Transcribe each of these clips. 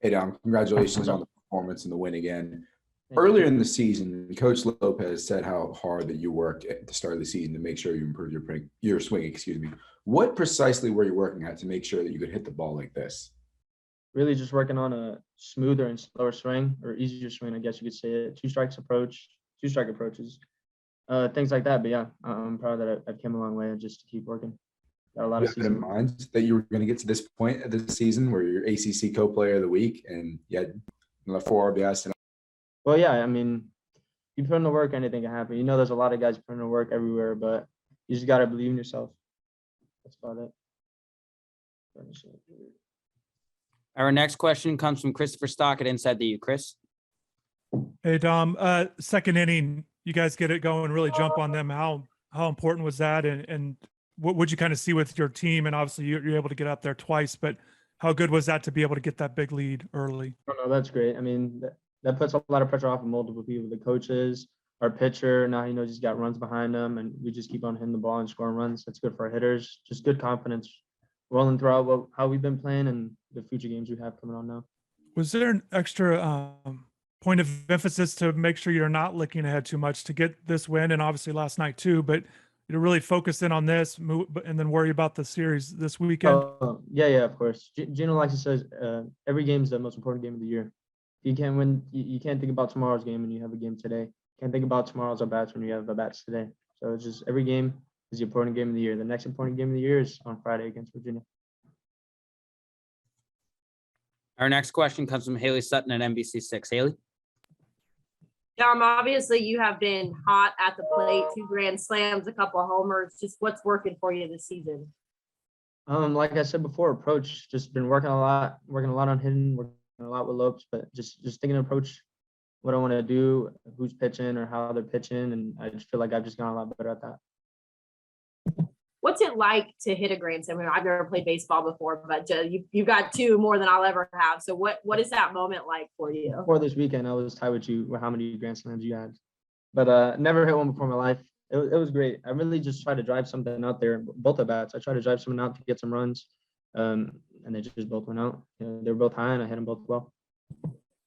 Hey, Dom, congratulations on the performance and the win again. Earlier in the season, Coach Lopez said how hard that you worked at the start of the season to make sure you improved your swing, excuse me. What precisely were you working at to make sure that you could hit the ball like this? Really just working on a smoother and slower swing, or easier swing, I guess you could say it. Two-strike approaches, things like that. But yeah, I'm proud that I've come a long way and just to keep working. Got a lot You of had in mind that you were going to get to this point of the season where you're ACC co-player of the week and you had 4 RBIs. Well, yeah, I mean, you put in the work, anything can happen. You know, there's a lot of guys putting in the work everywhere, but you just got to believe in yourself. That's about it. Our next question comes from Christopher Stockett inside the U. Chris. Hey, Dom, second inning, you guys get it going, really jump on them. How important was that? And what would you kind of see with your team? And obviously you're able to get up there twice, but how good was that to be able to get that big lead early? Oh, no, that's great. I mean, that puts a lot of pressure off of multiple people, the coaches, our pitcher. Now he knows he's got runs behind him, and we just keep on hitting the ball and scoring runs. That's good for our hitters. Just good confidence rolling throughout how we've been playing and the future games we have coming on now. Was there an extra point of emphasis to make sure you're not looking ahead too much to get this win, and obviously last night too, but you really focus in on this and then worry about the series this weekend? Yeah, of course. Gino likes to say every game is the most important game of the year. You can't win. You can't think about tomorrow's game when you have a game today. Can't think about tomorrow's at-bats when you have at-bats today. So it's just every game is the important game of the year. The next important game of the year is on Friday against Virginia. Our next question comes from Haley Sutton at NBC6. Haley? Obviously you have been hot at the plate, 2 grand slams, a couple of homers. Just what's working for you this season? Like I said before, approach. Just been working a lot on hitting, working a lot with Lopes, but just thinking of approach, what I want to do, who's pitching or how they're pitching, and I just feel like I've just gotten a lot better at that. What's it like to hit a grand slam? I mean, I've never played baseball before, but you got 2 more than I'll ever have. So what is that moment like for you? Before this weekend, I was tied with you with how many grand slams you had, but never hit one before in my life. It was great. I really just tried to drive something out there, both at bats. I tried to drive something out to get some runs, and they just both went out. They were both high, and I hit them both well.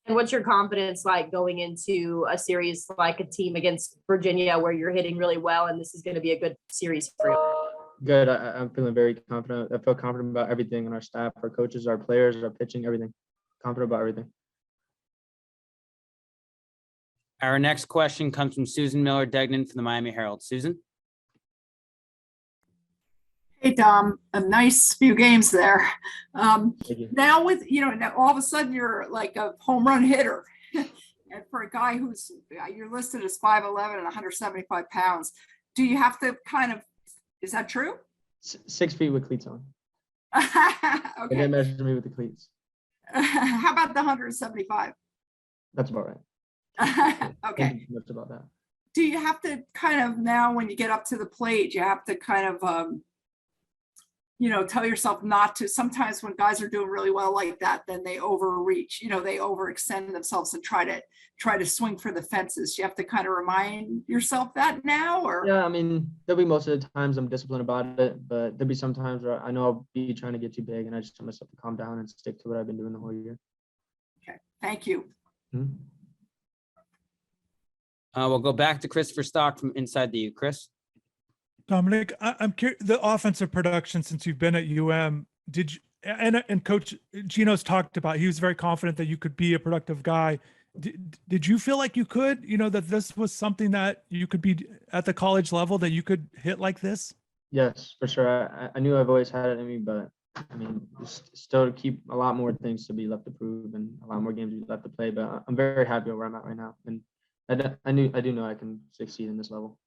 And what's your confidence like going into a series like a team against Virginia where you're hitting really well, and this is going to be a good series for you? Good. I'm feeling very confident. I feel confident about everything in our staff, our coaches, our players, our pitching, everything. Confident about everything. Our next question comes from Susan Miller-Degnan from the Miami Herald. Susan? Hey, Dom, a nice few games there. Now with, now all of a sudden you're like a home run hitter. And for a guy you're listed as 5'11" and 175 pounds, do you have to is that true? 6 feet with cleats on. Okay. They didn't measure me with the cleats. How about the 175? That's about right. Okay. That's about that. Do you have to now when you get up to the plate, you have to tell yourself not to? Sometimes when guys are doing really well like that, then they overreach, they overextend themselves and try to swing for the fences. You have to kind of remind yourself that now, or? Yeah, I mean, there'll be most of the times I'm disciplined about it, but there'll be some times where I know I'll be trying to get too big, and I just tell myself to calm down and stick to what I've been doing the whole year. Okay, thank you. Mm-hmm. We'll go back to Christopher Stock from inside the U. Chris? Dominic, I'm curious, the offensive production since you've been at did you, and Coach Gino's talked about, he was very confident that you could be a productive guy. Did you feel like you could, that this was something that you could be at the college level, that you could hit like this? Yes, for sure. I knew I've always had it in me, but I mean, still to keep a lot more things to be left to prove and a lot more games left to play. But I'm very happy where I'm at right now, and I do know I can succeed in this level.